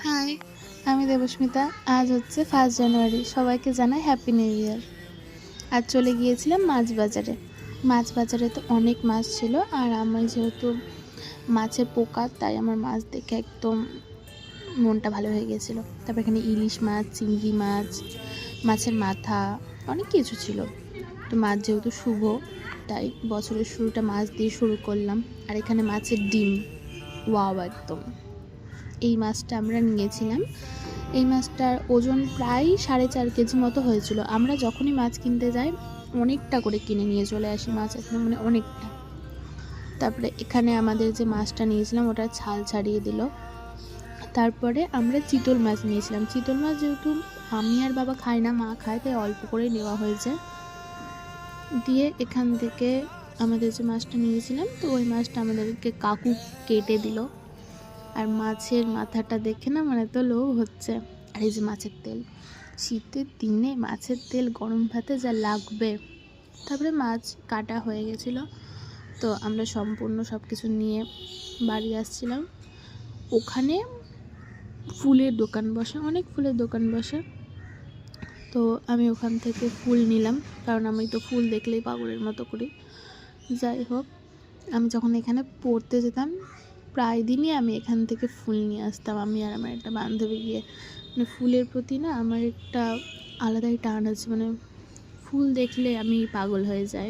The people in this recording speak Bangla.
হাই, আমি দেবস্মিতা। আজ হচ্ছে 1 জানুয়ারি। সবাইকে জানাই হ্যাপি নিউ ইয়ার। আজ চলে গিয়েছিলাম মাছ বাজারে। মাছ বাজারে তো অনেক মাছ ছিল, আর আমার যেহেতু মাছের পোকা, তাই আমার মাছ দেখে একদম মনটা ভালো হয়ে গেছিলো। তারপর এখানে ইলিশ মাছ, চিংড়ি মাছ, মাছের মাথা, অনেক কিছু ছিল। তো মাছ যেহেতু শুভ, তাই বছরের শুরুটা মাছ দিয়ে শুরু করলাম। আর এখানে মাছের ডিম, ওয়াও একদম। এই মাছটা আমরা নিয়েছিলাম। এই মাছটার ওজন প্রায় 4.5 কেজি মতো হয়েছিল। আমরা যখনই মাছ কিনতে যাই অনেকটা করে কিনে নিয়ে চলে আসি মাছ, একদম মানে অনেকটা। তারপরে এখানে আমাদের যে মাছটা নিয়েছিলাম ওটা ছাল ছাড়িয়ে দিল। তারপরে আমরা চিতল মাছ নিয়েছিলাম। চিতল মাছ যেহেতু আমি আর বাবা খাই না, মা খায়, তাই অল্প করেই নেওয়া হয়েছে। দিয়ে এখান থেকে আমাদের যে মাছটা নিয়েছিলাম, তো ওই মাছটা আমাদেরকে কাকু কেটে দিল। আর মাছের মাথাটা দেখে না মানে তো লোভ হচ্ছে। আর এই যে মাছের তেল, শীতের দিনে মাছের তেল গরম ভাতে যা লাগবে। তারপরে মাছ কাটা হয়ে গেছিলো, তো আমরা সম্পূর্ণ সব কিছু নিয়ে বাড়ি আসছিলাম। ওখানে ফুলের দোকান বসে, অনেক ফুলের দোকান বসে। তো আমি ওখান থেকে ফুল নিলাম, কারণ আমি তো ফুল দেখলেই পাগলের মতো করি। যাই হোক, আমি যখন এখানে পড়তে যেতাম প্রায় দিনই আমি এখান থেকে ফুল নিয়ে আসতাম। আমি আর আমার একটা বান্ধবী গিয়ে, মানে ফুলের প্রতি না আমার একটা আলাদাই টান আছে, মানে ফুল দেখলে আমি পাগল হয়ে যাই।